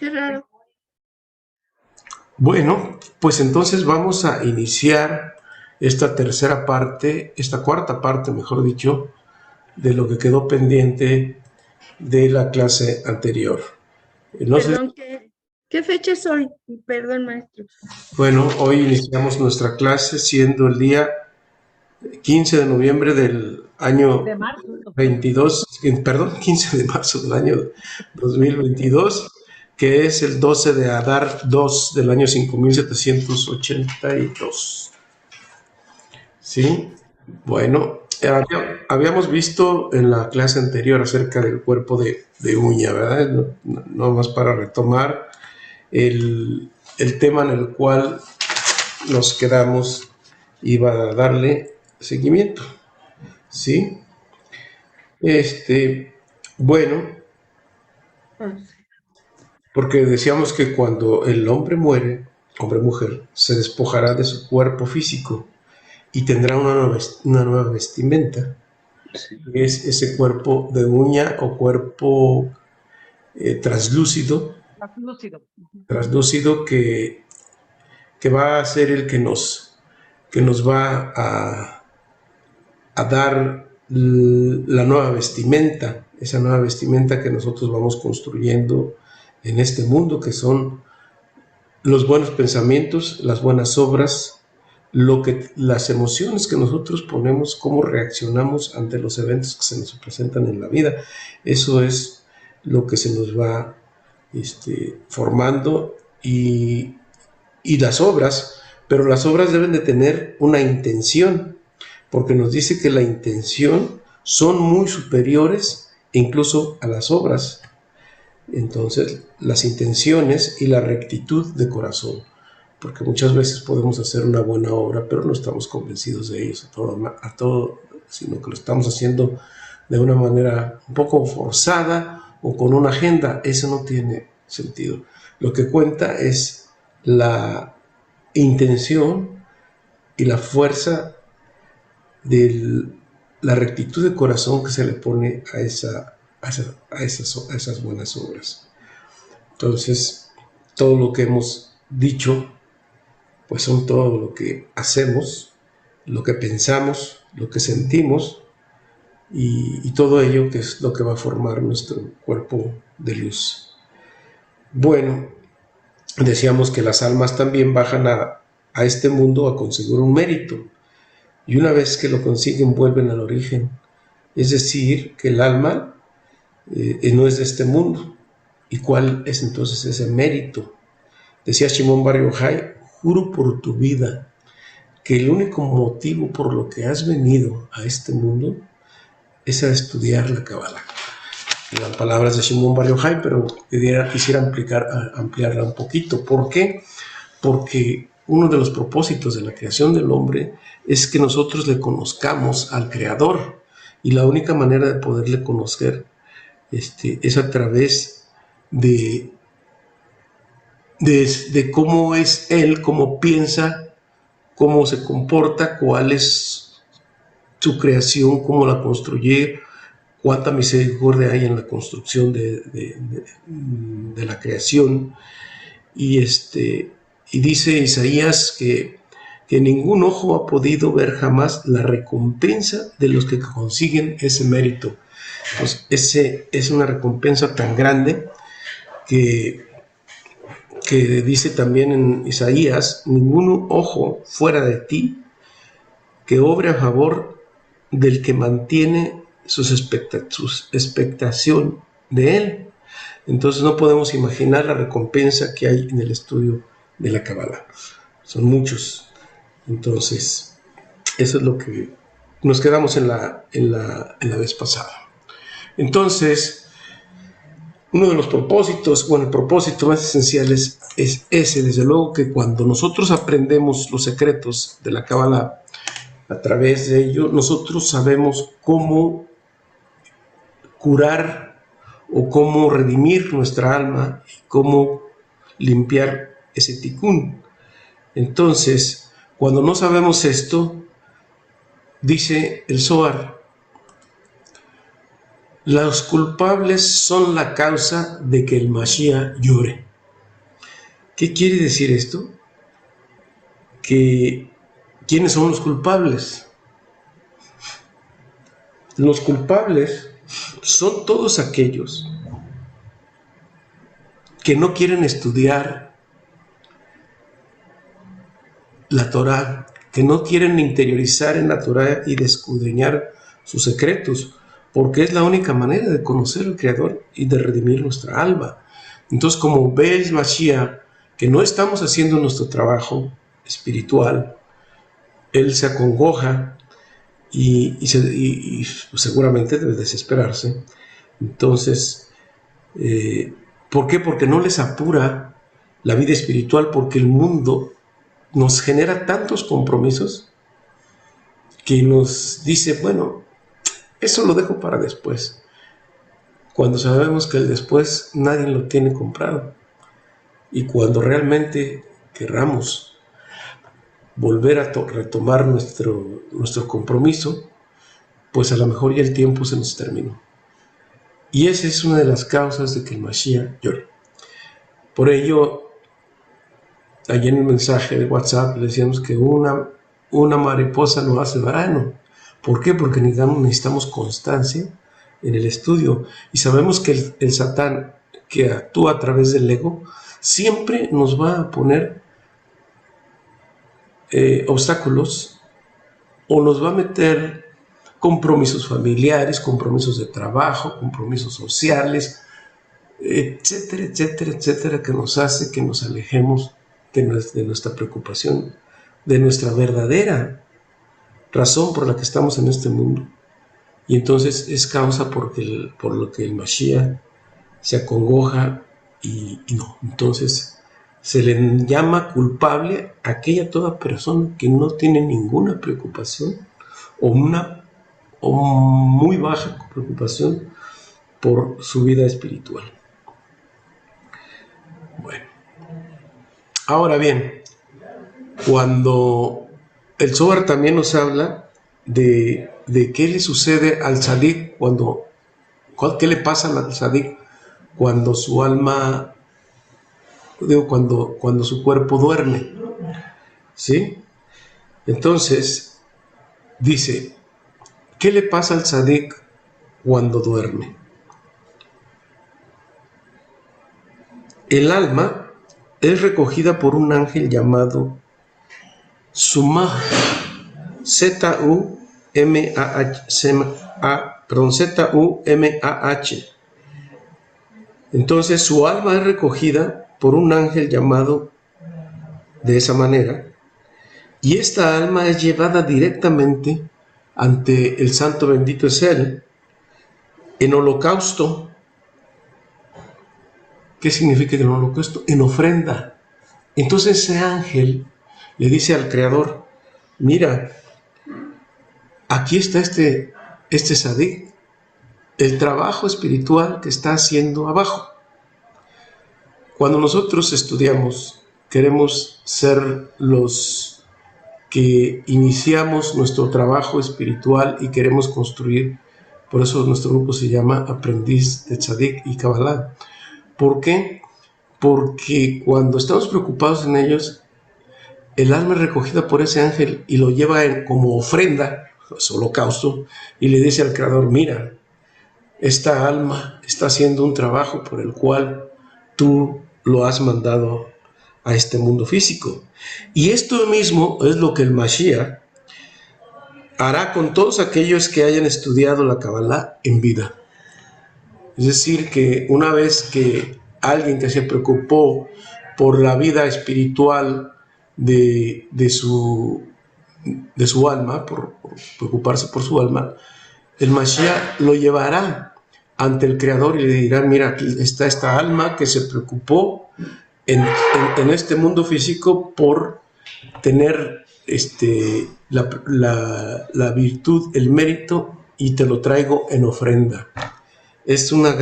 Qué raro. Bueno, pues entonces vamos a iniciar esta tercera parte, esta cuarta parte, mejor dicho, de lo que quedó pendiente de la clase anterior. No sé, Perdón, ¿qué fecha es hoy? Perdón, maestro. bueno, hoy iniciamos nuestra clase siendo el día 15 de noviembre del año De marzo. 22, perdón, 15 de marzo del año 2022, que es el 12 de Adar 2 del año 5782. ¿Sí? Bueno, habíamos visto en la clase anterior acerca del cuerpo de uña, ¿verdad? No más para retomar el tema en el cual nos quedamos, iba a darle seguimiento, ¿sí? Bueno, porque decíamos que cuando el hombre muere, hombre-mujer, se despojará de su cuerpo físico y tendrá una nueva vestimenta. Es ese cuerpo de uña o cuerpo translúcido, translúcido que va a ser el que nos va a dar la nueva vestimenta, esa nueva vestimenta que nosotros vamos construyendo en este mundo, que son los buenos pensamientos, las buenas obras, las emociones que nosotros ponemos, cómo reaccionamos ante los eventos que se nos presentan en la vida. Eso es lo que se nos va formando y las obras, pero las obras deben de tener una intención, porque nos dice que la intención son muy superiores incluso a las obras. Entonces, las intenciones y la rectitud de corazón, porque muchas veces podemos hacer una buena obra, pero no estamos convencidos de ellos a todo, sino que lo estamos haciendo de una manera un poco forzada o con una agenda. Eso no tiene sentido. Lo que cuenta es la intención y la fuerza de la rectitud de corazón que se le pone a esas buenas obras. Entonces, todo lo que hemos dicho, pues son todo lo que hacemos, lo que pensamos, lo que sentimos y todo ello que es lo que va a formar nuestro cuerpo de luz. Bueno, decíamos que las almas también bajan a este mundo a conseguir un mérito y una vez que lo consiguen vuelven al origen. Es decir, que el alma no es de este mundo. ¿Y cuál es entonces ese mérito? Decía Shimon Bar Yochai, juro por tu vida que el único motivo por lo que has venido a este mundo es a estudiar la Kabbalah. Las palabras de Shimon Bar Yochai, pero quisiera ampliarla un poquito. ¿Por qué? Porque uno de los propósitos de la creación del hombre es que nosotros le conozcamos al Creador, y la única manera de poderle conocer es a través de cómo es Él, cómo piensa, cómo se comporta, cuál es su creación, cómo la construye, cuánta misericordia hay en la construcción de la creación. Y dice Isaías que ningún ojo ha podido ver jamás la recompensa de los que consiguen ese mérito. Pues ese es una recompensa tan grande que dice también en Isaías, ningún ojo fuera de ti que obre a favor del que mantiene su expectación de él. Entonces no podemos imaginar la recompensa que hay en el estudio de la Kabbalah. Son muchos. Entonces, eso es lo que nos quedamos en la vez pasada. Entonces, uno de los propósitos, bueno, el propósito más esencial es ese, desde luego que cuando nosotros aprendemos los secretos de la Kabbalah, a través de ello, nosotros sabemos cómo curar o cómo redimir nuestra alma, cómo limpiar ese tikkun. Entonces, cuando no sabemos esto, dice el Zohar, los culpables son la causa de que el Mashiach llore. ¿Qué quiere decir esto? Que ¿quiénes son los culpables? Los culpables son todos aquellos que no quieren estudiar la Torá, que no quieren interiorizar en la Torá y escudriñar sus secretos, porque es la única manera de conocer al Creador y de redimir nuestra alma. Entonces, como ve el Mashiach que no estamos haciendo nuestro trabajo espiritual, él se acongoja y seguramente debe desesperarse. Entonces, ¿por qué? Porque no les apura la vida espiritual, porque el mundo nos genera tantos compromisos que nos dice, bueno, eso lo dejo para después, cuando sabemos que el después nadie lo tiene comprado. Y cuando realmente querramos volver a retomar nuestro compromiso, pues a lo mejor ya el tiempo se nos terminó. Y esa es una de las causas de que el Mashiach llore. Por ello, allí en el mensaje de WhatsApp le decíamos que una mariposa no hace verano. ¿Por qué? Porque necesitamos constancia en el estudio. Y sabemos que el Satán, que actúa a través del ego, siempre nos va a poner obstáculos o nos va a meter compromisos familiares, compromisos de trabajo, compromisos sociales, etcétera, etcétera, etcétera, que nos hace que nos alejemos de nuestra preocupación, de nuestra verdadera razón por la que estamos en este mundo. Y entonces es causa por lo que el Mashiach se acongoja y no. Entonces se le llama culpable a aquella toda persona que no tiene ninguna preocupación o muy baja preocupación por su vida espiritual. Bueno, ahora bien, cuando el Zohar también nos habla de qué le sucede al tzadik qué le pasa al tzadik cuando su alma, cuando su cuerpo duerme, ¿sí? Entonces, dice, ¿qué le pasa al tzadik cuando duerme? El alma es recogida por un ángel llamado Sumah, Z-U-M-A-H. Entonces su alma es recogida por un ángel llamado de esa manera, y esta alma es llevada directamente ante el santo bendito es él, en holocausto. ¿Qué significa en holocausto? En ofrenda. Entonces ese ángel le dice al Creador, mira, aquí está este tzadik, el trabajo espiritual que está haciendo abajo. Cuando nosotros estudiamos, queremos ser los que iniciamos nuestro trabajo espiritual y queremos construir, por eso nuestro grupo se llama Aprendiz de Tzadik y Kabbalah. ¿Por qué? Porque cuando estamos preocupados en ellos, el alma es recogida por ese ángel y lo lleva como ofrenda, su holocausto, y le dice al Creador, mira, esta alma está haciendo un trabajo por el cual tú lo has mandado a este mundo físico. Y esto mismo es lo que el Mashiach hará con todos aquellos que hayan estudiado la Kabbalah en vida. Es decir, que una vez que alguien que se preocupó por la vida espiritual de su alma, por preocuparse por su alma, el Mashiach lo llevará ante el Creador y le dirá, mira, aquí está esta alma que se preocupó en este mundo físico por tener la virtud, el mérito, y te lo traigo en ofrenda. Es una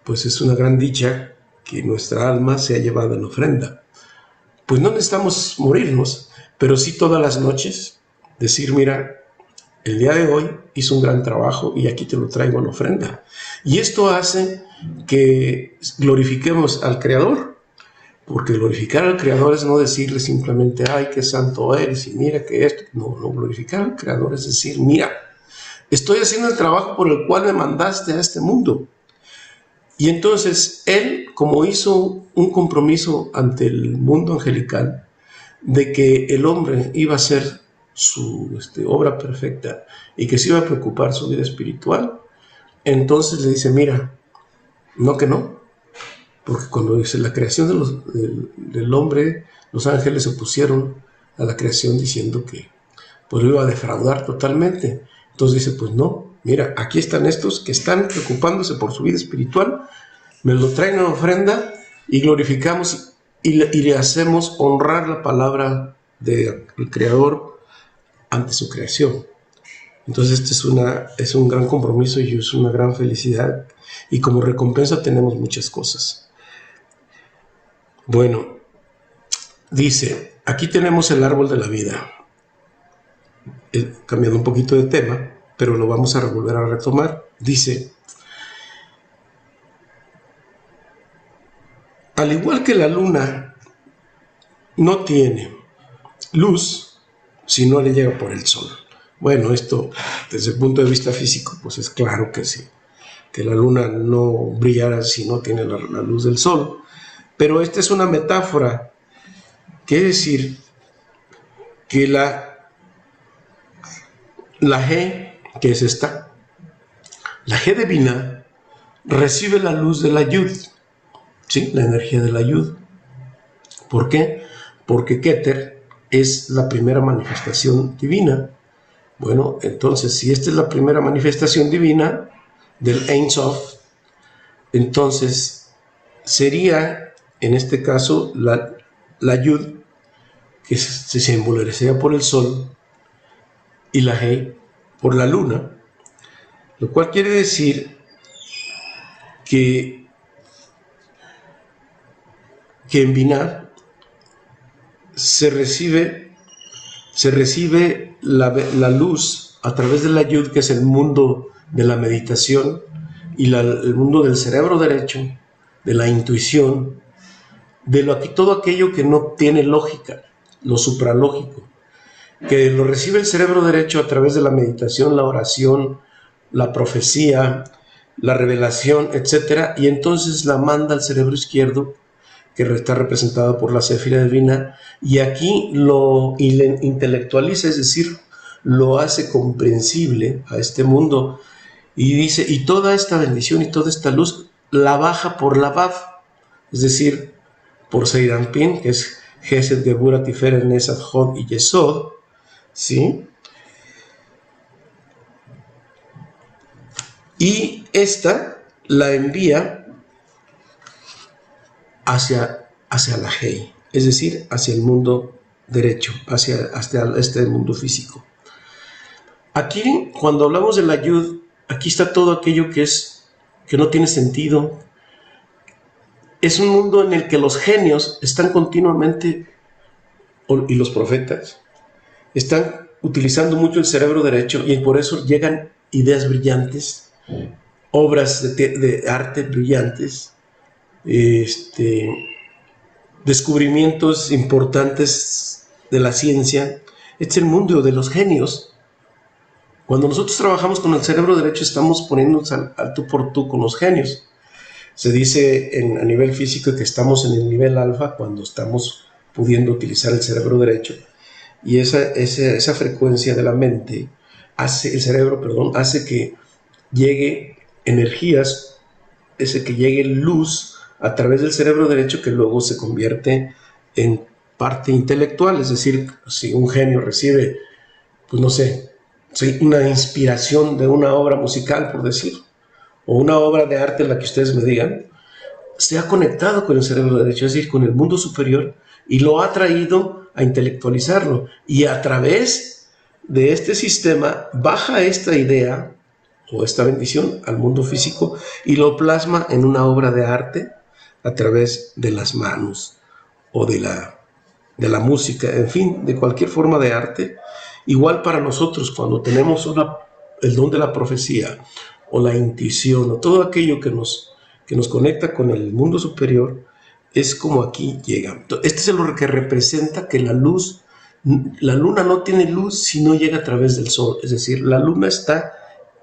pues es una gran dicha que nuestra alma sea llevada en ofrenda. Pues no necesitamos morirnos, pero sí todas las noches decir, mira, el día de hoy hizo un gran trabajo y aquí te lo traigo en ofrenda. Y esto hace que glorifiquemos al Creador, porque glorificar al Creador es no decirle simplemente, ay, qué santo eres y mira que esto. No, glorificar al Creador es decir, mira, estoy haciendo el trabajo por el cual me mandaste a este mundo. Y entonces Él, como hizo un compromiso ante el mundo angelical, de que el hombre iba a ser su obra perfecta y que se iba a preocupar su vida espiritual, entonces le dice, mira, no que no, porque cuando dice la creación del hombre, los ángeles se opusieron a la creación diciendo que pues lo iba a defraudar totalmente. Entonces dice, pues no, mira, aquí están estos que están preocupándose por su vida espiritual, me lo traen en ofrenda y glorificamos y le hacemos honrar la palabra del Creador ante su creación. Entonces este es un gran compromiso y es una gran felicidad, y como recompensa tenemos muchas cosas. Bueno, dice, aquí tenemos el árbol de la vida. Cambiando un poquito de tema, pero lo vamos a volver a retomar. Dice, al igual que la luna no tiene luz si no le llega por el sol. Bueno, esto desde el punto de vista físico, pues es claro que sí, que la luna no brillará si no tiene la luz del sol. Pero esta es una metáfora, quiere decir que la G, que es esta, la G divina, recibe la luz de la Yud, ¿sí? La energía de la Yud. ¿Por qué? Porque Keter es la primera manifestación divina. Bueno, entonces, si esta es la primera manifestación divina del Ein Sof, entonces sería, en este caso, la Yud, que se simbolizaría por el sol, y la He por la luna, lo cual quiere decir que en Binah se recibe la luz a través de la Yud, que es el mundo de la meditación y el mundo del cerebro derecho, de la intuición, de todo aquello que no tiene lógica, lo supralógico, que lo recibe el cerebro derecho a través de la meditación, la oración, la profecía, la revelación, etc. Y entonces la manda al cerebro izquierdo, que está representado por la Séfira divina, y aquí lo intelectualiza, es decir, lo hace comprensible a este mundo, y dice, y toda esta bendición y toda esta luz la baja por la Vav, es decir, por Seirampin, que es Gesed, Gebura, Tiferet, Nesad, Hod y Yesod, ¿sí? Y esta la envía hacia la Hei, es decir, hacia el mundo derecho, hacia este mundo físico. Aquí, cuando hablamos de la Yud, aquí está todo aquello que no tiene sentido. Es un mundo en el que los genios están continuamente, y los profetas, están utilizando mucho el cerebro derecho, y por eso llegan ideas brillantes, obras de arte brillantes, descubrimientos importantes de la ciencia. Este es el mundo de los genios. Cuando nosotros trabajamos con el cerebro derecho, estamos poniéndonos al tú por tú con los genios. Se dice a nivel físico que estamos en el nivel alfa cuando estamos pudiendo utilizar el cerebro derecho, y esa frecuencia de la mente el cerebro hace que llegue energías, que llegue luz a través del cerebro derecho, que luego se convierte en parte intelectual. Es decir, si un genio recibe, pues no sé, una inspiración de una obra musical, por decir, o una obra de arte, la que ustedes me digan, se ha conectado con el cerebro derecho, es decir, con el mundo superior, y lo ha traído a intelectualizarlo, y a través de este sistema baja esta idea o esta bendición al mundo físico y lo plasma en una obra de arte a través de las manos o de la música, en fin, de cualquier forma de arte. Igual para nosotros, cuando tenemos el don de la profecía o la intuición o todo aquello que nos conecta con el mundo superior, es como aquí llega. Este es lo que representa que la luna no tiene luz si no llega a través del sol. Es decir, la luna está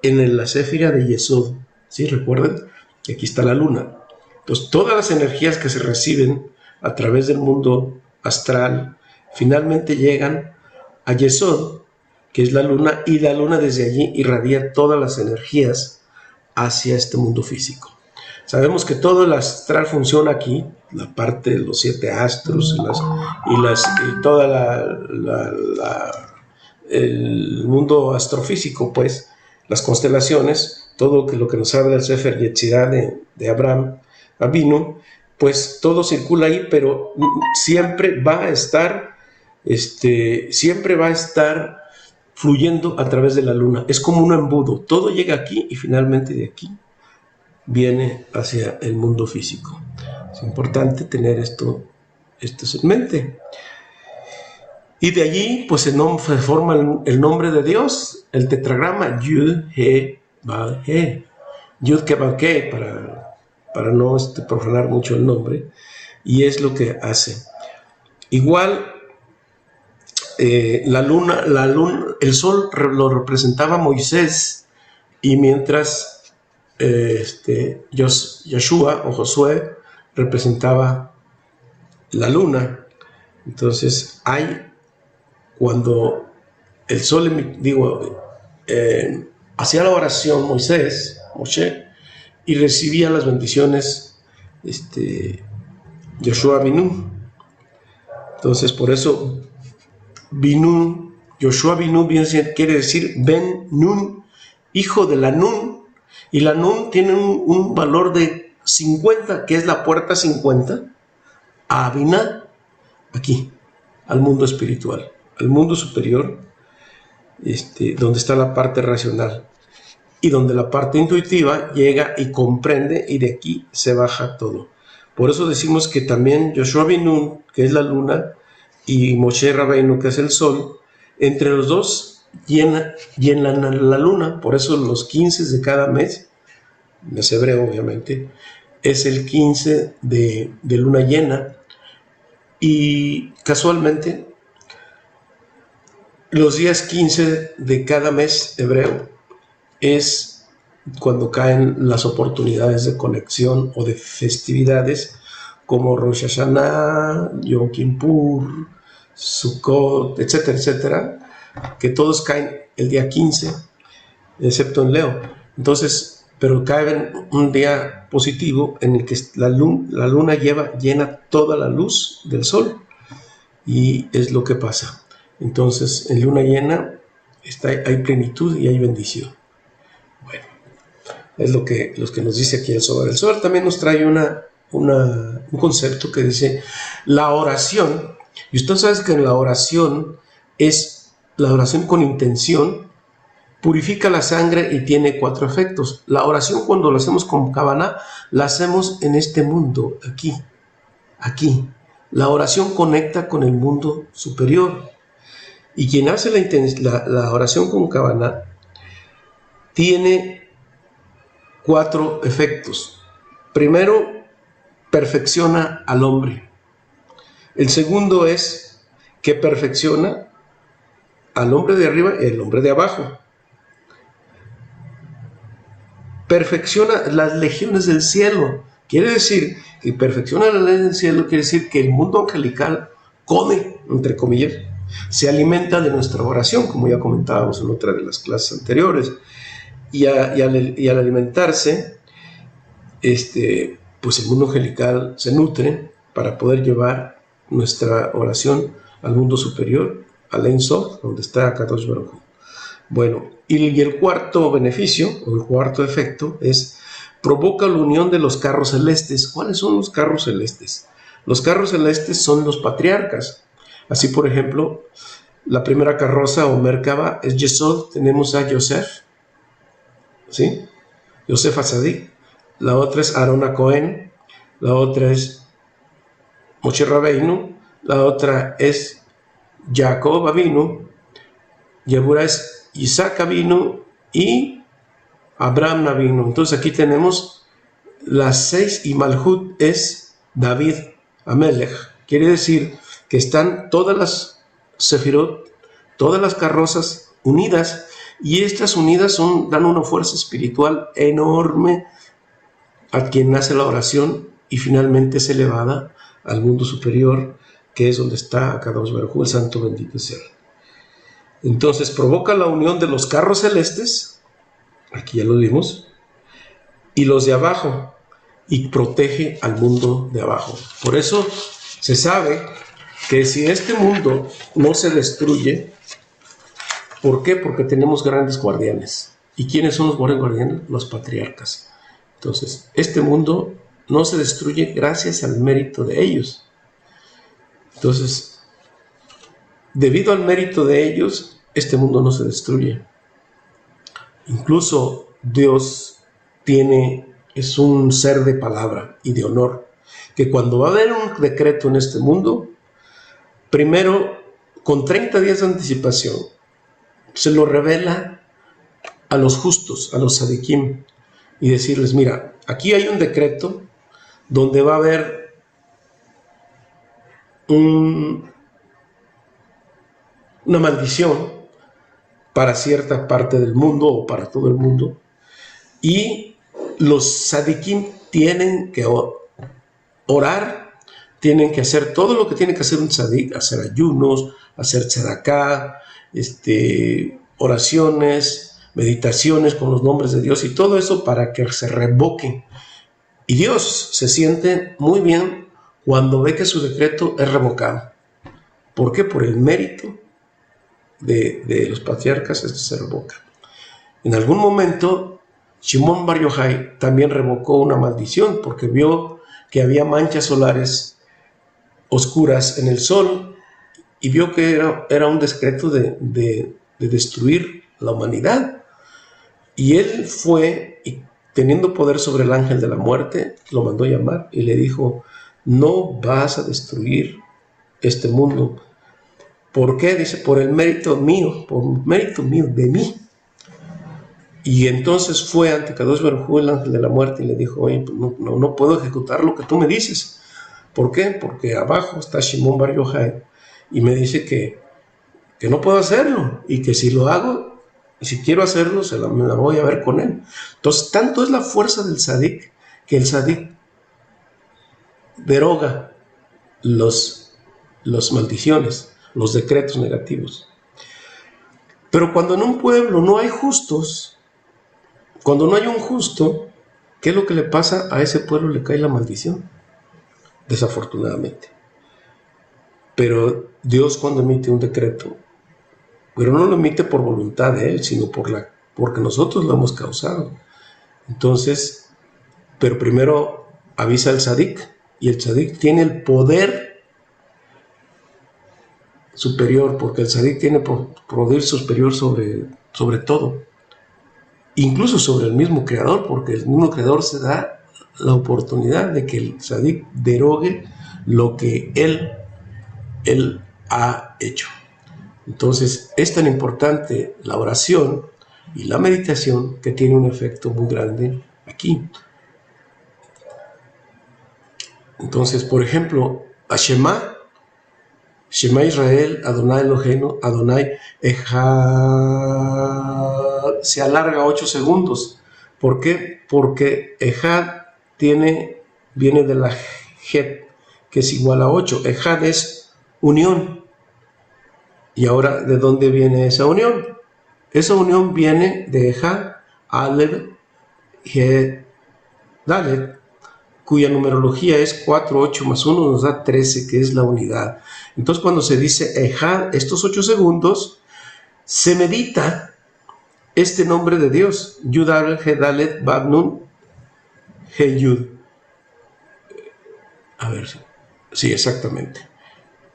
en la céfira de Yesod. ¿Sí? Recuerden que aquí está la luna. Entonces, todas las energías que se reciben a través del mundo astral finalmente llegan a Yesod, que es la luna, y la luna desde allí irradia todas las energías hacia este mundo físico. Sabemos que todo el astral funciona aquí, la parte de los 7 astros y toda el mundo astrofísico, pues, las constelaciones, todo lo que nos habla el Sefer Yetzirah de Abraham Avinu, pues todo circula ahí, pero siempre va a estar fluyendo a través de la luna. Es como un embudo, todo llega aquí y finalmente de aquí viene hacia el mundo físico. Es importante tener esto en mente. Y de allí, pues, se forma el nombre de Dios, el tetragrama Yud, He, Vav, He. Yud, Ke, Vav, Ke, para no profanar mucho el nombre, y es lo que hace. Igual, la luna, el sol lo representaba Moisés, y mientras Yoshua o Josué representaba la luna. Entonces cuando el sol, hacía la oración Moshe, y recibía las bendiciones Yoshua Binu. Entonces por eso Yoshua Binu quiere decir Ben Nun, hijo de la Nun. Y la Nun tiene un valor de 50, que es la puerta 50, a Binah, aquí, al mundo espiritual, al mundo superior, donde está la parte racional y donde la parte intuitiva llega y comprende, y de aquí se baja todo. Por eso decimos que también Yoshua Binun, que es la luna, y Moshe Rabbeinu, que es el sol, entre los dos llenan la luna. Por eso los 15 de cada mes hebreo obviamente, es el 15 de luna llena, y casualmente los días 15 de cada mes hebreo es cuando caen las oportunidades de conexión o de festividades como Rosh Hashanah, Yom Kippur, Sukkot, etcétera, etcétera, que todos caen el día 15, excepto en Leo. Entonces, pero caen un día positivo en el que la luna llena toda la luz del sol, y es lo que pasa. Entonces, en luna llena hay plenitud y hay bendición. Bueno, es lo que nos dice aquí el Zohar. El Zohar también nos trae un concepto que dice la oración. Y usted sabe que en la oración es la oración con intención, purifica la sangre y tiene 4 efectos. La oración, cuando la hacemos con Kavaná, la hacemos en este mundo, aquí. La oración conecta con el mundo superior. Y quien hace la oración con Kavaná tiene 4 efectos. Primero, perfecciona al hombre. El segundo es que perfecciona al hombre de arriba y al hombre de abajo. Perfecciona las legiones del cielo. Quiere decir que perfecciona las legiones del cielo, quiere decir que el mundo angelical come, entre comillas, se alimenta de nuestra oración, como ya comentábamos en otra de las clases anteriores. Y al alimentarse, pues el mundo angelical se nutre para poder llevar nuestra oración al mundo superior, al Ein Sof, donde está Kadosh Baruj Hu. Bueno, y el cuarto beneficio, o el cuarto efecto, es provoca la unión de los carros celestes. ¿Cuáles son los carros celestes? Los carros celestes son los patriarcas. Así, por ejemplo, la primera carroza o Merkaba es Yesod, tenemos a Yosef, ¿sí? Yosef Atzadik. La otra es Aarón a Cohen, la otra es Moshe Rabbeinu, la otra es Jacob Avinu, Yeburá es Isaac vino y Abraham vino. Entonces aquí tenemos las 6 y Malhut es David Amelech. Quiere decir que están todas las Sefirot, todas las carrozas unidas, y estas unidas dan una fuerza espiritual enorme a quien hace la oración y finalmente es elevada al mundo superior, que es donde está Kadosh Baruj Hu, el santo bendito sea. Entonces provoca la unión de los carros celestes, aquí ya lo vimos, y los de abajo, y protege al mundo de abajo. Por eso se sabe que si este mundo no se destruye, ¿por qué? Porque tenemos grandes guardianes. ¿Y quiénes son los guardianes? Los patriarcas. Entonces, este mundo no se destruye gracias al mérito de ellos. Entonces, debido al mérito de ellos, este mundo no se destruye. Incluso Dios es un ser de palabra y de honor, que cuando va a haber un decreto en este mundo, primero, con 30 días de anticipación, se lo revela a los justos, a los sadiquim, y decirles, mira, aquí hay un decreto donde va a haber una maldición para cierta parte del mundo o para todo el mundo, y los sadiquim tienen que orar, tienen que hacer todo lo que tiene que hacer un sadik, hacer ayunos, hacer tzedaká, oraciones, meditaciones con los nombres de Dios y todo eso para que se revoque. Y Dios se siente muy bien cuando ve que su decreto es revocado. ¿Por qué? Por el mérito de los patriarcas se revoca. En algún momento, Shimon Bar Yochai también revocó una maldición porque vio que había manchas solares oscuras en el sol y vio que era un decreto de destruir la humanidad. Y él fue, y teniendo poder sobre el ángel de la muerte, lo mandó llamar y le dijo, no vas a destruir este mundo. ¿Por qué? Dice, por el mérito mío, de mí. Y entonces fue ante Kadosh Baruj Hu, el ángel de la muerte, y le dijo, oye, pues no puedo ejecutar lo que tú me dices. ¿Por qué? Porque abajo está Shimon Bar Yochai y me dice que no puedo hacerlo y que si lo hago, y si quiero hacerlo, me la voy a ver con él. Entonces, tanto es la fuerza del tzadik que el tzadik deroga las maldiciones, los decretos negativos. Pero cuando en un pueblo no hay justos, cuando no hay un justo, ¿qué es lo que le pasa? A ese pueblo le cae la maldición, desafortunadamente. Pero Dios, cuando emite un decreto, pero no lo emite por voluntad de él, sino porque nosotros lo hemos causado. Entonces, pero primero avisa al tzadik, y el tzadik tiene el poder superior, porque el tzadik tiene poder superior sobre todo, incluso sobre el mismo creador, porque el mismo creador se da la oportunidad de que el tzadik derogue lo que él ha hecho. Entonces, es tan importante la oración y la meditación que tiene un efecto muy grande aquí. Entonces, por ejemplo, a Shema Israel, Adonai Eloheinu, Adonai Echad, se alarga 8 segundos. ¿Por qué? Porque Echad viene de la Het, que es igual a 8. Echad es unión. Y ahora, ¿de dónde viene esa unión? Esa unión viene de Echad, Aleph, He, Dalet, cuya numerología es 4, 8 más 1 nos da 13, que es la unidad. Entonces, cuando se dice Echad, estos 8 segundos, se medita este nombre de Dios, Yud Aleph, He, Dalet, Bab, Nun, He, Yud. A ver, sí, exactamente.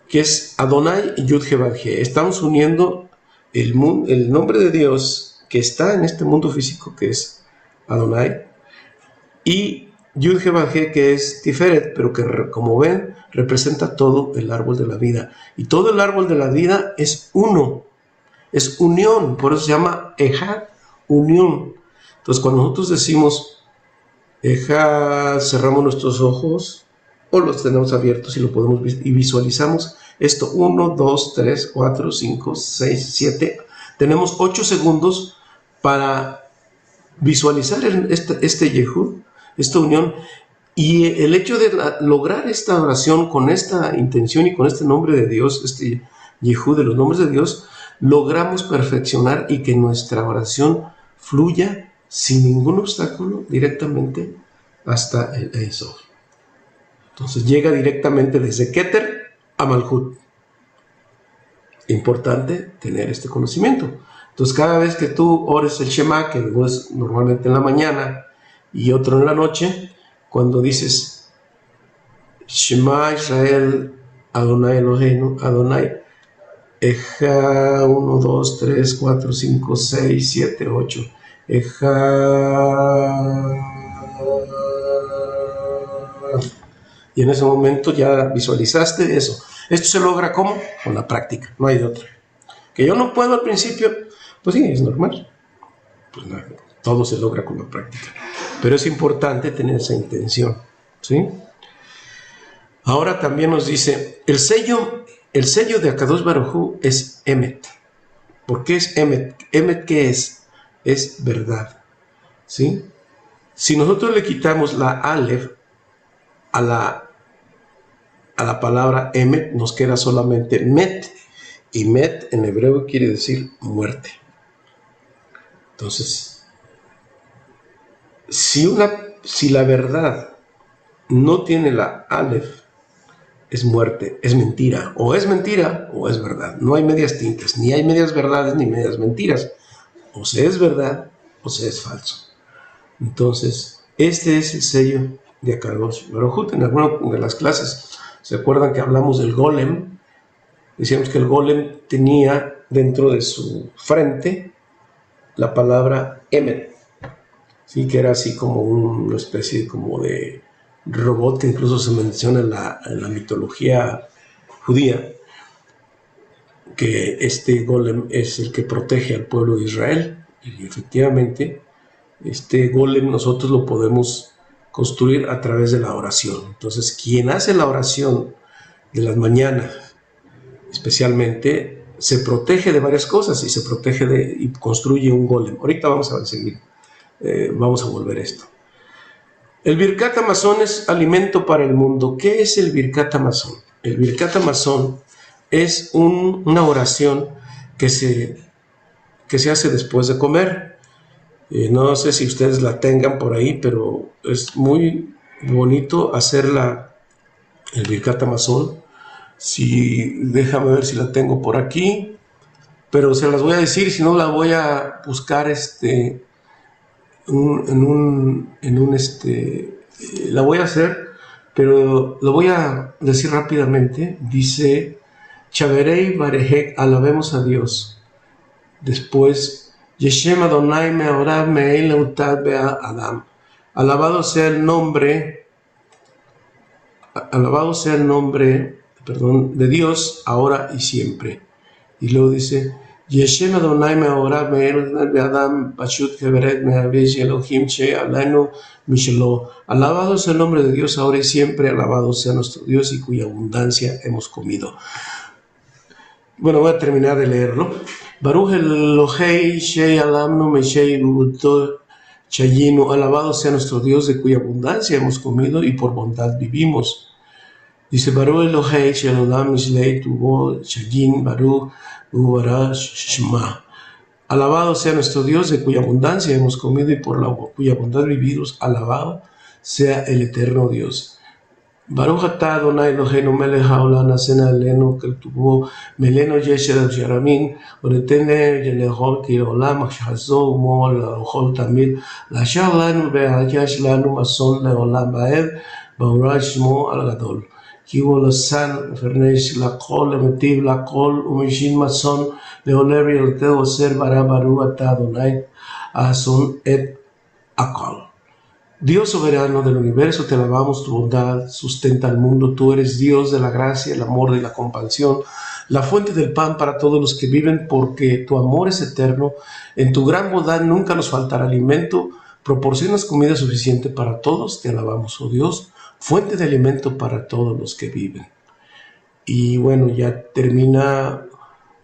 Que es Adonai y Yud He, Bab, He. Estamos uniendo el nombre de Dios que está en este mundo físico, que es Adonai, y Yud He, Bab, He, que es Tiferet, pero que, como ven, representa todo el árbol de la vida. Y todo el árbol de la vida es uno. es unión, por eso se llama Ejad, unión. Entonces, cuando nosotros decimos Ejad, cerramos nuestros ojos o los tenemos abiertos y lo podemos y visualizamos esto: 1, 2, 3, 4, 5, 6, 7. Tenemos 8 segundos para visualizar este Yehud, esta unión. Y el hecho de lograr esta oración con esta intención y con este nombre de Dios, este Yehud de los nombres de Dios, logramos perfeccionar y que nuestra oración fluya sin ningún obstáculo directamente hasta el Ein Sof. Entonces llega directamente desde Keter a Malhut. Importante tener este conocimiento. Entonces, cada vez que tú ores el Shema, que es normalmente en la mañana y otro en la noche, cuando dices Shema Israel, Adonai Eloheinu, Adonai Ejad, 1, 2, 3, 4, 5, 6, 7, 8. Ejad. Y en ese momento ya visualizaste eso. Esto se logra ¿cómo? Con la práctica, no hay de otra. Que yo no puedo al principio, pues sí, es normal. Pues nada, todo se logra con la práctica. Pero es importante tener esa intención, ¿sí? Ahora también nos dice, el sello de Akadosh Baruj Hu es Emet. ¿Por qué es Emet? ¿Emet qué es? Es verdad, ¿sí? Si nosotros le quitamos la Aleph a la palabra Emet, nos queda solamente Met. Y Met en hebreo quiere decir muerte. Entonces, si la verdad no tiene la Aleph, es muerte, es mentira o es verdad. No hay medias tintas, ni hay medias verdades ni medias mentiras. O se es verdad o se es falso. Entonces, este es el sello de Akadosh Baruj Hu. En alguna de las clases, ¿se acuerdan que hablamos del golem? Decíamos que el golem tenía dentro de su frente la palabra Emet, ¿sí? Que era así como una especie como de robot que incluso se menciona en la mitología judía, que este golem es el que protege al pueblo de Israel. Y efectivamente, este golem nosotros lo podemos construir a través de la oración. Entonces, quien hace la oración de las mañanas, especialmente, se protege de varias cosas y se protege y construye un golem. Ahorita vamos a seguir, vamos a volver a esto. El Birkat Hamazon es alimento para el mundo. ¿Qué es el Birkat Hamazon? El Birkat Hamazon es una oración que se hace después de comer. No sé si ustedes la tengan por ahí, pero es muy bonito hacer el Birkat Hamazon. Déjame ver si la tengo por aquí, pero se las voy a decir, si no la voy a buscar la voy a hacer, pero lo voy a decir rápidamente. Dice Chaverei Barejek, alabemos a Dios. Después Yeshem Adonai Meorav Meil Eutad Bea Adam, alabado sea el nombre de Dios, ahora y siempre. Y luego dice Yeshem Adonai Meorav Meil Adam Pashut Keveret Meavish Elohim Che Alenu Mishelo, alabado sea el nombre de Dios ahora y siempre, alabado sea nuestro Dios y cuya abundancia hemos comido. Bueno, voy a terminar de leerlo. Baruch Elohei Shei Alamnu Meshei Buto Chayinu, alabado sea nuestro Dios de cuya abundancia hemos comido y por bondad vivimos. Dice Baruch Elohei Shei Olam Mishlei Tuvo Chayin Baruch Ubara Shema, alabado sea nuestro Dios de cuya abundancia hemos comido y por cuya bondad vivimos, alabado sea el eterno Dios. Baruch atah Adonai Eloheinu melech haolam asena elenu keltubo meleno yesher yaramin uretene yelechol ki olam hazo umo leochol tamid lashar lanu ve'ayash lanu mason leolam ba'ed ba'uraj shmo al gadol ki hu lasan fernesh lakol emetiv lakol umishin mason leolev yelteo ser bara baruch atah Adonai ason et akol. Dios soberano del universo, te alabamos, tu bondad sustenta al mundo, tú eres Dios de la gracia, el amor y la compasión, la fuente del pan para todos los que viven, porque tu amor es eterno. En tu gran bondad nunca nos faltará alimento. Proporcionas comida suficiente para todos. Te alabamos, oh Dios, fuente de alimento para todos los que viven. Y bueno, ya termina.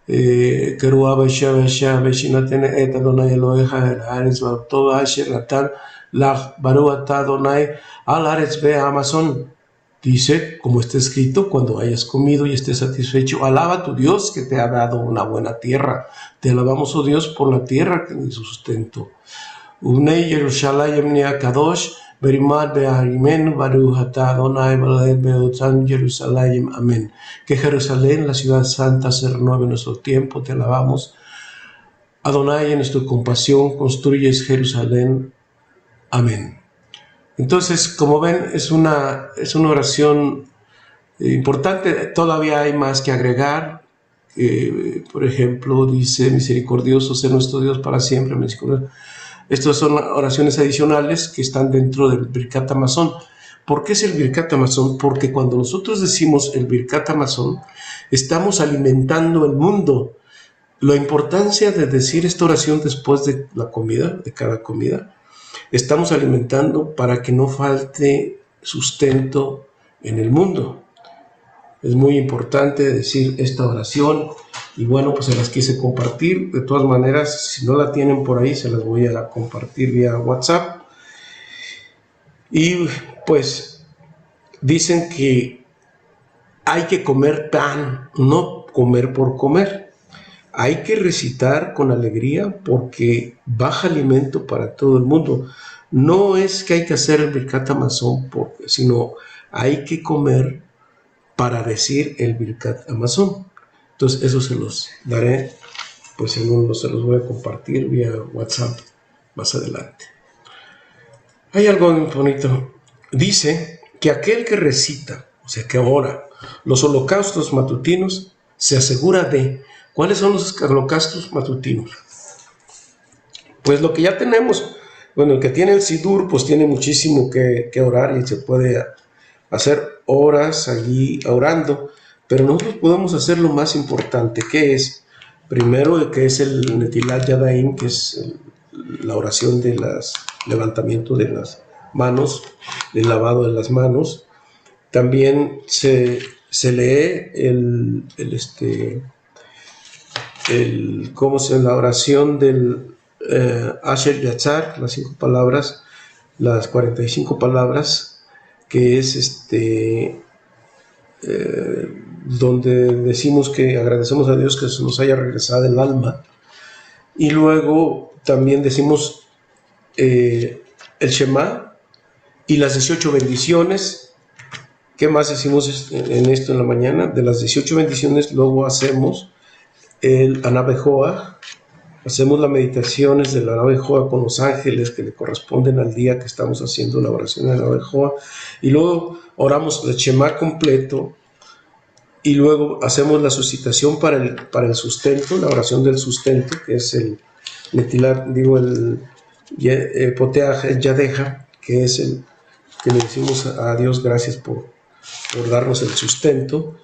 Keruah Besha Beshinatene Et Adonai Eloheja El Haaretz Todo Asher Natan Lach Baruch Atah Adonai Al Haaretz Ve Amazon. Dice, como está escrito, cuando hayas comido y estés satisfecho, alaba a tu Dios que te ha dado una buena tierra. Te alabamos, oh Dios, por la tierra que es sustento. Unei Yerushalayim Nia Kadosh Berimad Beharimenu Baruch Atah Adonai Baled Beotzan Jerusalem. Amén. Que Jerusalén, la ciudad santa, se renueve en nuestro tiempo. Te alabamos. Adonai, en tu compasión construyes Jerusalén. Amén. Entonces, como ven, es una oración importante. Todavía hay más que agregar. Por ejemplo, dice, misericordioso sea nuestro Dios para siempre. Estas son oraciones adicionales que están dentro del Birkat Hamazon. ¿Por qué es el Birkat Hamazon? Porque cuando nosotros decimos el Birkat Hamazon, estamos alimentando el mundo. La importancia de decir esta oración después de la comida, de cada comida, estamos alimentando para que no falte sustento en el mundo. Es muy importante decir esta oración y bueno, pues se las quise compartir. De todas maneras, si no la tienen por ahí, se las voy a compartir vía WhatsApp. Y pues dicen que hay que comer pan, no comer por comer. Hay que recitar con alegría porque baja alimento para todo el mundo. No es que hay que hacer el Birkat Hamazon, sino hay que comer para decir el Birkat Hamazon. Entonces eso se los daré, pues se los voy a compartir vía WhatsApp más adelante. Hay algo bonito. Dice que aquel que recita, o sea que ora los holocaustos matutinos, se asegura de... ¿Cuáles son los holocaustos matutinos? Pues lo que ya tenemos. Bueno, el que tiene el Sidur, pues tiene muchísimo que orar y se puede hacer horas allí orando, pero nosotros podemos hacer lo más importante, que es, primero, que es el Netilat Yadayim, que es la oración de levantamiento de las manos, el lavado de las manos. También se lee la oración del Asher Yatzar, las 5 palabras, las 45 palabras, que es donde decimos que agradecemos a Dios que se nos haya regresado el alma. Y luego también decimos el Shema y las 18 bendiciones. ¿Qué más decimos en esto en la mañana? De las 18 bendiciones luego hacemos el Anabejoa. Hacemos las meditaciones del Anabejoa con los ángeles que le corresponden al día que estamos haciendo la oración del Anabejoa. Y luego oramos el Shema completo. Y luego hacemos la suscitación para el sustento, la oración del sustento, que es el Netilat, el Poteaj Yadeja, que es el que le decimos a Dios gracias por darnos el sustento.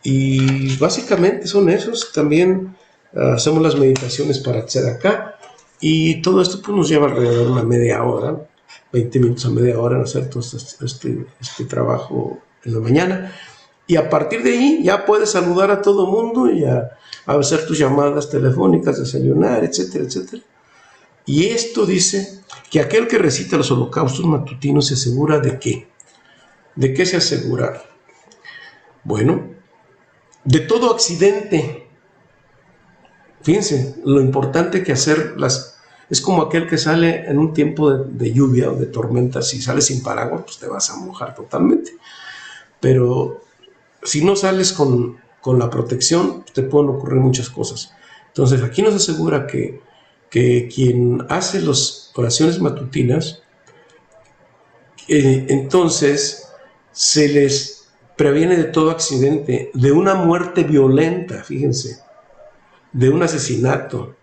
Y básicamente son esos. También hacemos las meditaciones para Tzedakah, y todo esto pues nos lleva alrededor de una media hora, 20 minutos a media hora en hacer todo este trabajo en la mañana. Y a partir de ahí ya puedes saludar a todo mundo y a hacer tus llamadas telefónicas, desayunar, etcétera, etcétera. Y esto dice que aquel que recita los holocaustos matutinos se asegura ¿de qué? ¿De qué se asegura? Bueno, de todo accidente. Fíjense, lo importante que hacerlas es como aquel que sale en un tiempo de lluvia o de tormenta. Si sales sin paraguas, pues te vas a mojar totalmente. Pero si no sales con la protección, te pueden ocurrir muchas cosas. Entonces, aquí nos asegura que quien hace las oraciones matutinas, entonces se les previene de todo accidente, de una muerte violenta, fíjense, de un asesinato.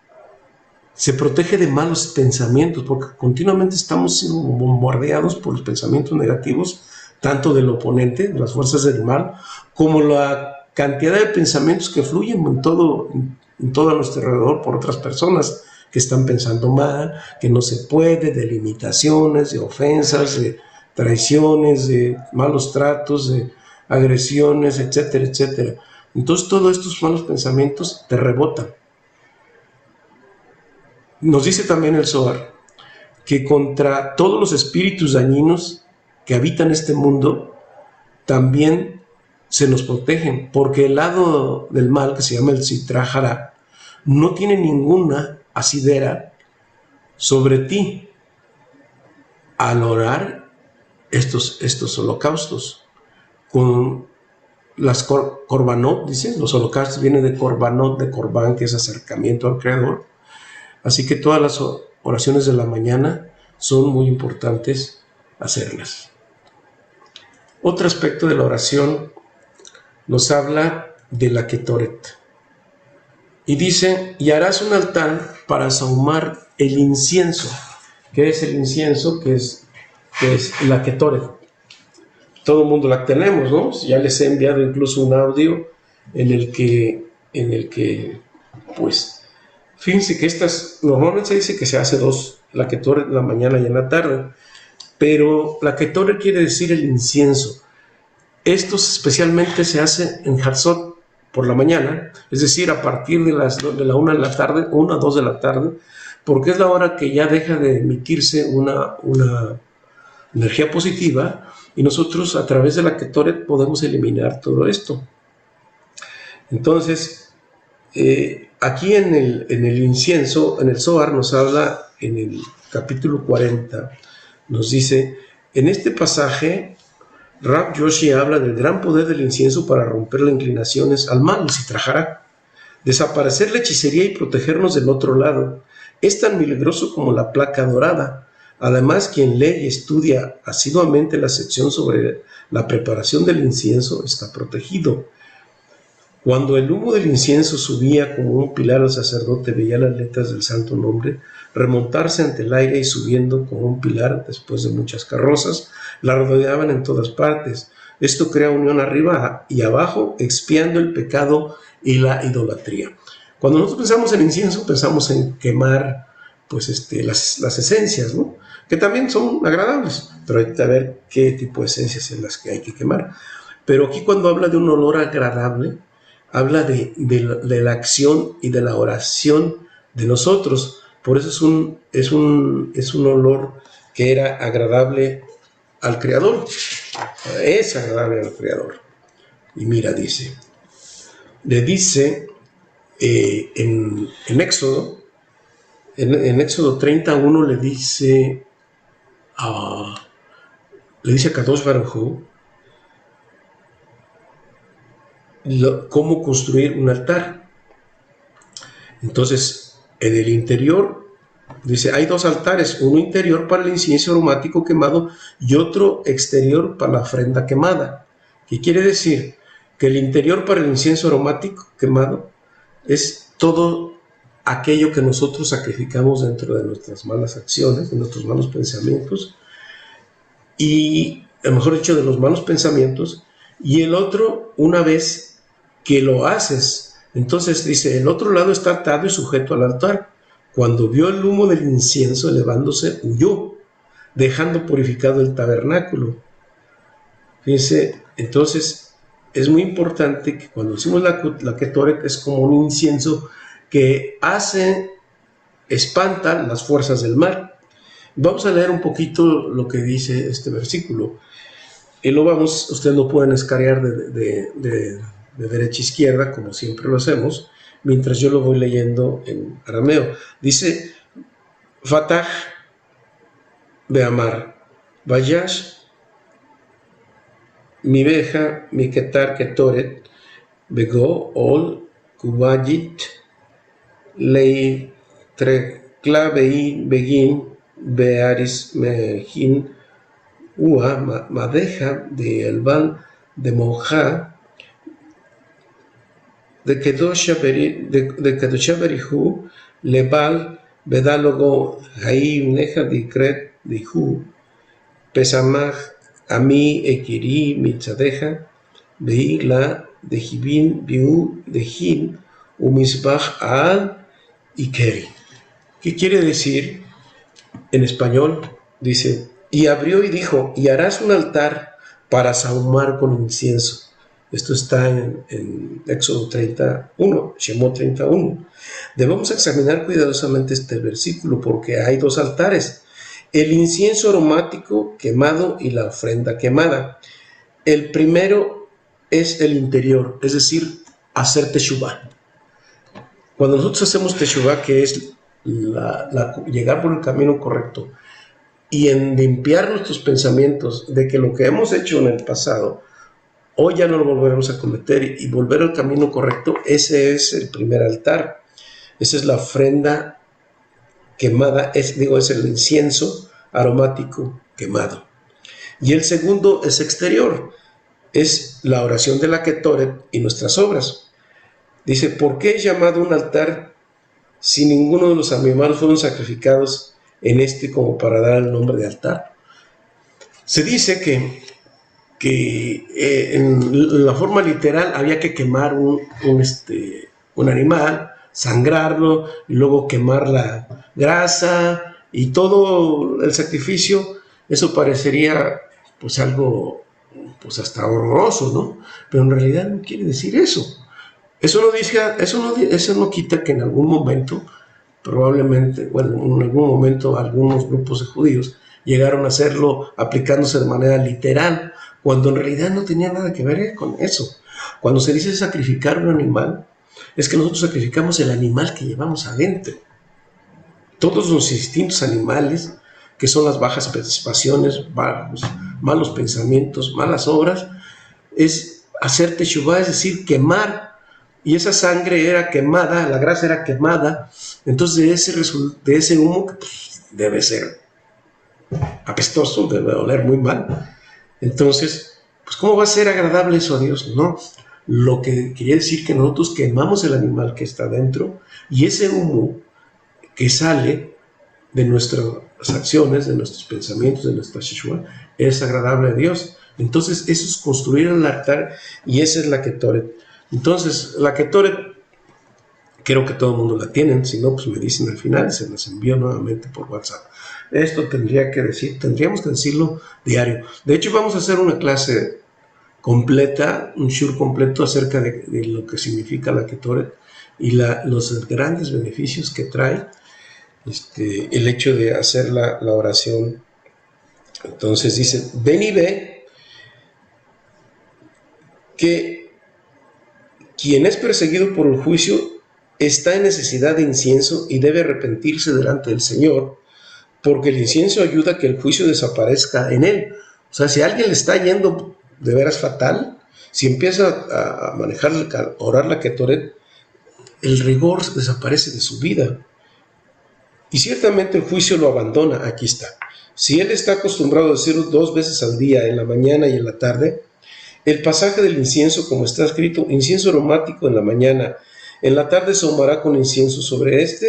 Se protege de malos pensamientos, porque continuamente estamos siendo bombardeados por los pensamientos negativos, tanto del oponente, de las fuerzas del mal, como la cantidad de pensamientos que fluyen en todo a nuestro alrededor por otras personas que están pensando mal, que no se puede, de limitaciones, de ofensas, de traiciones, de malos tratos, de agresiones, etcétera, etcétera. Entonces todos estos malos pensamientos te rebotan. Nos dice también el Zohar que contra todos los espíritus dañinos que habitan este mundo también se nos protegen, porque el lado del mal, que se llama el Sitra Hará, no tiene ninguna asidera sobre ti al orar estos holocaustos. Con las korbanot, dice, los holocaustos vienen de korbanot, de korban, que es acercamiento al Creador. Así que todas las oraciones de la mañana son muy importantes hacerlas. Otro aspecto de la oración nos habla de la Ketoret. Y dice, y harás un altar para sahumar el incienso. ¿Qué es el incienso? Que es la Ketoret. Todo el mundo la tenemos, ¿no? Ya les he enviado incluso un audio en el que pues, fíjense que normalmente se dice que se hace dos, la Ketoret en la mañana y en la tarde, pero la Ketoret quiere decir el incienso. Esto especialmente se hace en Hatzot por la mañana, es decir, a partir de la 1 de la tarde, 1 a 2 de la tarde, porque es la hora que ya deja de emitirse una energía positiva y nosotros a través de la Ketoret podemos eliminar todo esto. Entonces, aquí en el incienso, en el Zohar nos habla, en el capítulo 40, nos dice, en este pasaje, Rab Yoshi habla del gran poder del incienso para romper las inclinaciones al mal, si trajara, desaparecer la hechicería y protegernos del otro lado. Es tan milagroso como la placa dorada. Además, quien lee y estudia asiduamente la sección sobre la preparación del incienso está protegido. Cuando el humo del incienso subía como un pilar, el sacerdote veía las letras del santo nombre remontarse ante el aire y subiendo como un pilar después de muchas carrozas, la rodeaban en todas partes. Esto crea unión arriba y abajo, expiando el pecado y la idolatría. Cuando nosotros pensamos en incienso, pensamos en quemar pues, las esencias, ¿no? Que también son agradables, pero hay que ver qué tipo de esencias son las que hay que quemar. Pero aquí cuando habla de un olor agradable, habla de la acción y de la oración de nosotros. Por eso es un olor que era agradable al Creador. Es agradable al Creador. Y mira, le dice en Éxodo, en Éxodo 31 le dice a Kadosh Baruj Hu cómo construir un altar. Entonces, en el interior, dice, hay dos altares, uno interior para el incienso aromático quemado y otro exterior para la ofrenda quemada. ¿Qué quiere decir? Que el interior para el incienso aromático quemado es todo aquello que nosotros sacrificamos dentro de nuestras malas acciones, de nuestros malos pensamientos, y, a lo mejor dicho, de los malos pensamientos, y el otro, una vez que lo haces, entonces dice, el otro lado está atado y sujeto al altar. Cuando vio el humo del incienso elevándose, huyó, dejando purificado el tabernáculo. Fíjense, entonces es muy importante que cuando decimos la Ketoret es como un incienso que espanta las fuerzas del mal. Vamos a leer un poquito lo que dice este versículo. Y ustedes lo pueden escanear de derecha a izquierda, como siempre lo hacemos, mientras yo lo voy leyendo en arameo. Dice, Fatah Beamar, Vayash, mi beja, mi ketar ketoret, Bego, Ol, Kubayit, Lei, Trekla, Bein, Begin, Bearis, Mejin, Ua, Madeja, de Elban, de Monja, de Kedosha Berihu, Lebal, Bedalogo, Haim, Neja, Dikret, Dihu, Pesamach, Ami, Ekiri, Mitzadeja, Beila, de Hibin, Biu, de Hin, Umisbach, Aal y Keri. ¿Qué quiere decir? En español dice, y abrió y dijo, y harás un altar para sahumar con incienso. Esto está en Éxodo 31, Shemot 31. Debemos examinar cuidadosamente este versículo porque hay dos altares, el incienso aromático quemado y la ofrenda quemada. El primero es el interior, es decir, hacer teshuvá. Cuando nosotros hacemos teshuvá, que es llegar por el camino correcto y en limpiar nuestros pensamientos de que lo que hemos hecho en el pasado, hoy ya no lo volveremos a cometer y volver al camino correcto, ese es el primer altar. Esa es la ofrenda quemada, es el incienso aromático quemado. Y el segundo es exterior, es la oración de la Ketoret y nuestras obras. Dice, ¿por qué es llamado un altar si ninguno de los animales fueron sacrificados en este como para dar el nombre de altar? Se dice que en la forma literal había que quemar un animal, sangrarlo y luego quemar la grasa y todo el sacrificio. Eso parecería pues algo pues hasta horroroso, ¿no? Pero en realidad no quiere decir eso. Eso no quita que en algún momento, probablemente, bueno, en algún momento algunos grupos de judíos llegaron a hacerlo aplicándose de manera literal, cuando en realidad no tenía nada que ver con eso. Cuando se dice sacrificar un animal, es que nosotros sacrificamos el animal que llevamos adentro. Todos los instintos animales, que son las bajas pasiones, malos pensamientos, malas obras, es hacer teshuvá, es decir, quemar. Y esa sangre era quemada, la grasa era quemada, entonces de ese humo, que pues, debe ser apestoso, debe oler muy mal. Entonces, pues ¿cómo va a ser agradable eso a Dios? No, lo que quería decir que nosotros quemamos el animal que está dentro y ese humo que sale de nuestras acciones, de nuestros pensamientos, de nuestra teshuvá, es agradable a Dios. Entonces, eso es construir el altar y esa es la Ketoret. Entonces, la Ketoret, creo que todo el mundo la tienen, si no, pues me dicen al final, se las envío nuevamente por WhatsApp. Esto tendríamos que decirlo diario. De hecho, vamos a hacer una clase completa, un shur completo acerca de lo que significa la Ketoret y los grandes beneficios que trae el hecho de hacer la oración. Entonces dice, ven y ve que quien es perseguido por el juicio está en necesidad de incienso y debe arrepentirse delante del Señor, porque el incienso ayuda a que el juicio desaparezca en él. O sea, si a alguien le está yendo de veras fatal, si empieza a manejar, a orar la Ketoret, el rigor desaparece de su vida. Y ciertamente el juicio lo abandona. Aquí está. Si él está acostumbrado a decirlo 2 veces al día, en la mañana y en la tarde, el pasaje del incienso, como está escrito, incienso aromático en la mañana, en la tarde se ahumará con incienso sobre esto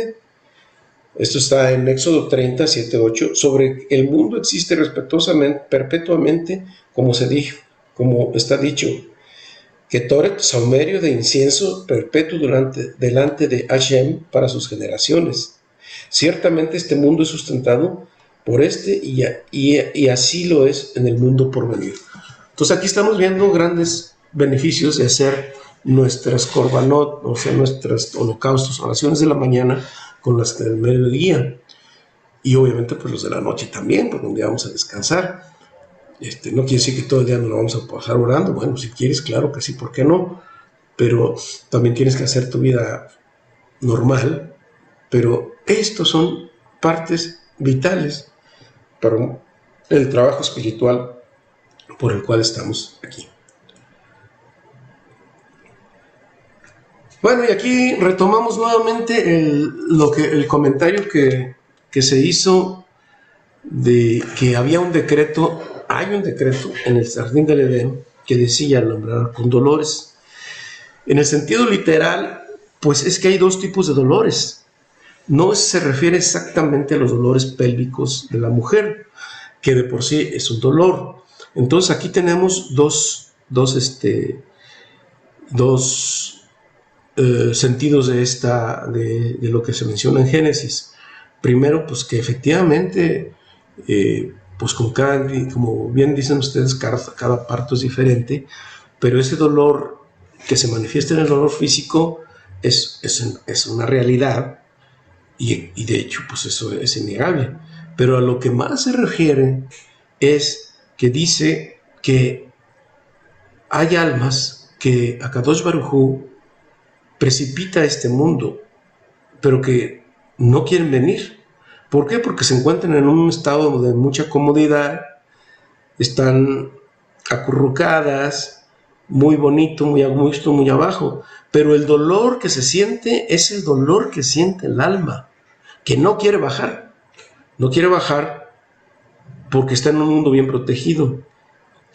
está en Éxodo 30, 7, 8, sobre el mundo existe respetuosamente, perpetuamente, como está dicho, Ketoret, saumerio de incienso perpetuo delante de Hashem para sus generaciones. Ciertamente este mundo es sustentado por y así lo es en el mundo por venir. Entonces aquí estamos viendo grandes beneficios de hacer nuestras korbanot, o sea, nuestros holocaustos, oraciones de la mañana con las del mediodía. Y obviamente pues los de la noche también, porque un día vamos a descansar. No quiere decir que todo el día nos lo vamos a pasar orando. Bueno, si quieres, claro que sí, ¿por qué no? Pero también tienes que hacer tu vida normal. Pero estos son partes vitales para el trabajo espiritual por el cual estamos aquí. Bueno, y aquí retomamos nuevamente el comentario que se hizo de que hay un decreto en el Jardín del Edén que decía nombrar con dolores. En el sentido literal, pues es que hay 2 tipos de dolores. No se refiere exactamente a los dolores pélvicos de la mujer, que de por sí es un dolor. Entonces aquí tenemos dos dos sentidos de lo que se menciona en Génesis. Primero, pues que efectivamente, pues como bien dicen ustedes, cada parto es diferente, pero ese dolor que se manifiesta en el dolor físico es una realidad y de hecho, pues eso es innegable. Pero a lo que más se refiere es que dice que hay almas que Akadosh Baruj Hu precipita a este mundo, pero que no quieren venir. ¿Por qué? Porque se encuentran en un estado de mucha comodidad, están acurrucadas, muy bonito, muy a gusto, muy abajo, pero el dolor que se siente es el dolor que siente el alma, que no quiere bajar porque está en un mundo bien protegido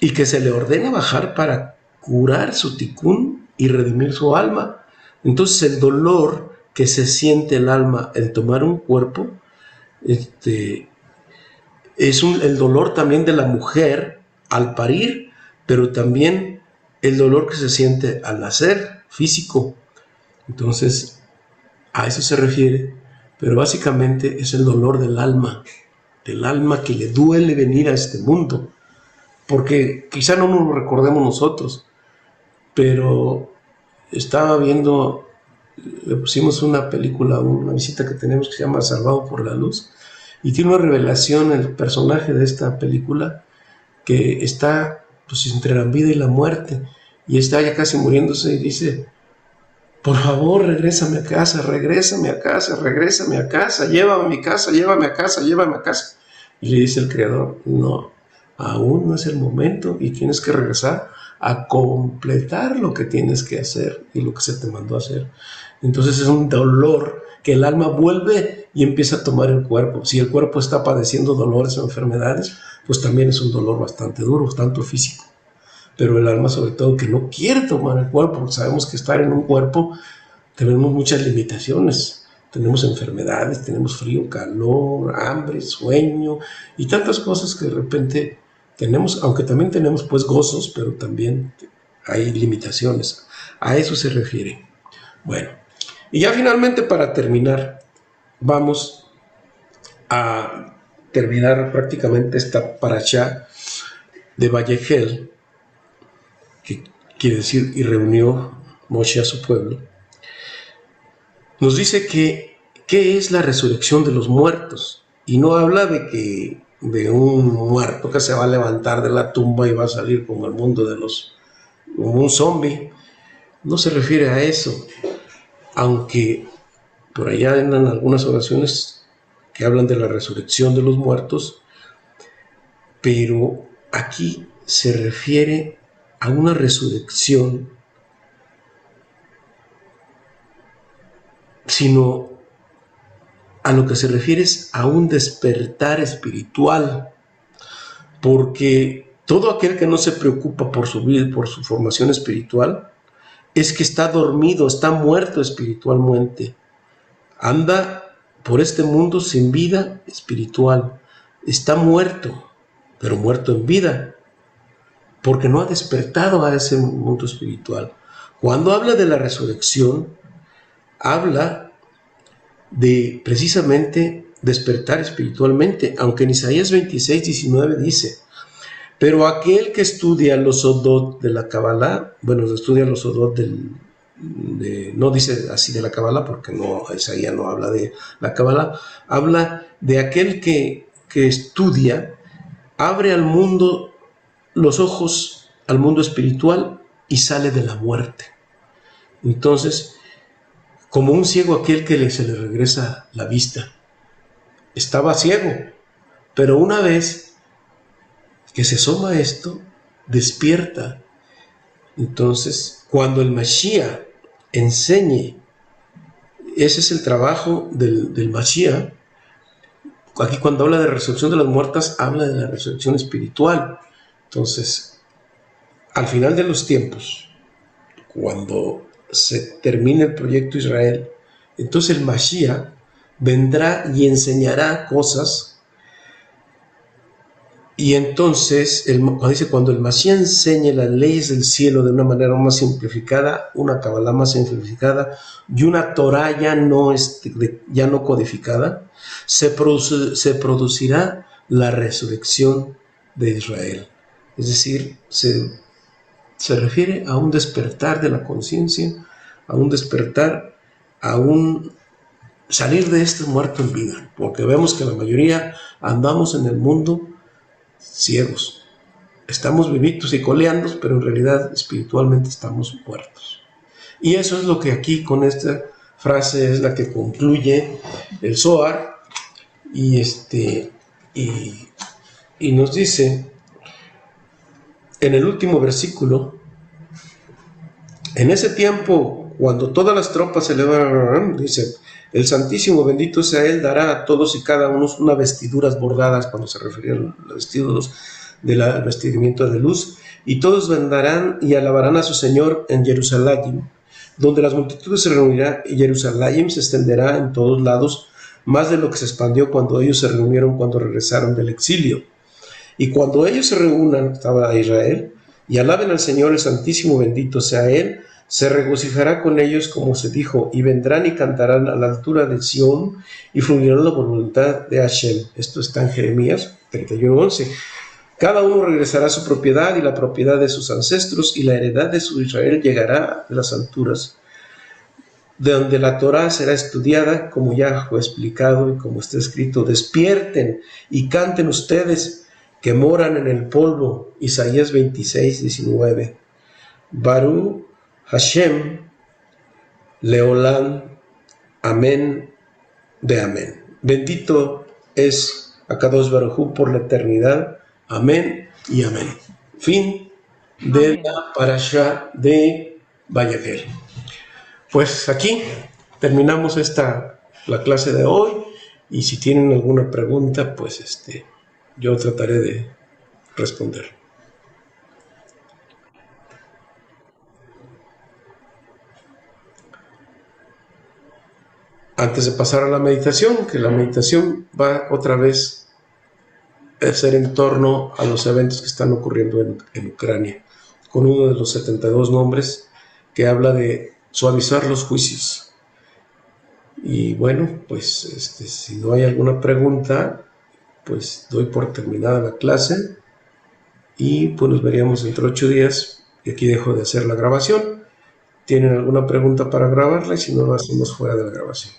y que se le ordena bajar para curar su ticún y redimir su alma. Entonces el dolor que se siente el alma en tomar un cuerpo es el dolor también de la mujer al parir, pero también el dolor que se siente al nacer, físico. Entonces, a eso se refiere, pero básicamente es el dolor del alma que le duele venir a este mundo, porque quizá no nos lo recordemos nosotros, pero estaba viendo, le pusimos una película, una visita que tenemos que se llama Salvado por la Luz, y tiene una revelación el personaje de esta película que está pues entre la vida y la muerte y está ya casi muriéndose y dice: por favor, regrésame a casa, regrésame a casa, regrésame a casa, llévame a mi casa, llévame a casa, llévame a casa. Y le dice el Creador: no, aún no es el momento y tienes que regresar a completar lo que tienes que hacer y lo que se te mandó a hacer. Entonces es un dolor que el alma vuelve y empieza a tomar el cuerpo. Si el cuerpo está padeciendo dolores o enfermedades, pues también es un dolor bastante duro, tanto físico. Pero el alma, sobre todo, que no quiere tomar el cuerpo, porque sabemos que estar en un cuerpo tenemos muchas limitaciones. Tenemos enfermedades, tenemos frío, calor, hambre, sueño y tantas cosas que de repente tenemos, aunque también tenemos pues gozos, pero también hay limitaciones. A eso se refiere. Bueno, y ya finalmente para terminar, vamos a terminar prácticamente esta parashá de Vayegel, que quiere decir y reunió Moshe a su pueblo. Nos dice que ¿qué es la resurrección de los muertos? Y no habla de un muerto que se va a levantar de la tumba y va a salir como el mundo como un zombie. No se refiere a eso, aunque por allá andan algunas oraciones que hablan de la resurrección de los muertos, pero aquí se refiere a una resurrección, sino a lo que se refiere es a un despertar espiritual, porque todo aquel que no se preocupa por su vida y por su formación espiritual es que está dormido, está muerto espiritualmente, anda por este mundo sin vida espiritual, está muerto, pero muerto en vida, porque no ha despertado a ese mundo espiritual. Cuando habla de la resurrección, habla de precisamente despertar espiritualmente, aunque en Isaías 26:19 dice: pero aquel que estudia los sodot de la Kabbalah, bueno, estudia los sodot no dice así de la Kabbalah, porque no, Isaías no habla de la Kabbalah, habla de aquel que estudia, abre al mundo los ojos al mundo espiritual y sale de la muerte. Entonces, como un ciego aquel que se le regresa la vista. Estaba ciego, pero una vez que se asoma esto, despierta. Entonces, cuando el Mashiach enseñe, ese es el trabajo del Mashiach. Aquí cuando habla de resurrección de las muertas, habla de la resurrección espiritual. Entonces, al final de los tiempos, cuando se termine el proyecto Israel, entonces el Mashiach vendrá y enseñará cosas Y entonces, dice, cuando el Mashiach enseñe las leyes del cielo de una manera más simplificada, una Kabbalah más simplificada y una Torah ya no codificada, se producirá la resurrección de Israel. Es decir, se refiere a un despertar de la conciencia, a un despertar, a un salir de este muerto en vida, porque vemos que la mayoría andamos en el mundo ciegos. Estamos vivitos y coleando, pero en realidad espiritualmente estamos muertos. Y eso es lo que aquí con esta frase es la que concluye el Zohar y nos dice en el último versículo: en ese tiempo, cuando todas las tropas se levantan, dice, el Santísimo bendito sea Él, dará a todos y cada uno unas vestiduras bordadas, cuando se refería a los vestidos del vestimiento de luz, y todos vendrán y alabarán a su Señor en Jerusalén, donde las multitudes se reunirán, y Jerusalén se extenderá en todos lados, más de lo que se expandió cuando ellos se reunieron cuando regresaron del exilio. Y cuando ellos se reúnan, estaba Israel, y alaben al Señor, el Santísimo bendito sea Él, se regocijará con ellos, como se dijo, y vendrán y cantarán a la altura de Sión, y fluirán la voluntad de Hashem. Esto está en Jeremías 31:11. Cada uno regresará a su propiedad y la propiedad de sus ancestros, y la heredad de su Israel llegará de las alturas, de donde la Torá será estudiada, como ya fue explicado y como está escrito. Despierten y canten ustedes que moran en el polvo. Isaías 26:19. Baruch Hashem Leolam, amén de amén. Bendito es Akadosh Baruj Hu por la eternidad. Amén y amén. Fin de la parashá de Vayagel. Pues aquí terminamos la clase de hoy, y si tienen alguna pregunta, pues yo trataré de responder. Antes de pasar a la meditación, que la meditación va otra vez a ser en torno a los eventos que están ocurriendo en Ucrania, con uno de los 72 nombres que habla de suavizar los juicios. Y bueno, pues si no hay alguna pregunta, pues doy por terminada la clase, y pues nos veríamos dentro de 8 días, y aquí dejo de hacer la grabación. ¿Tienen alguna pregunta para grabarla? Y si no, lo hacemos fuera de la grabación.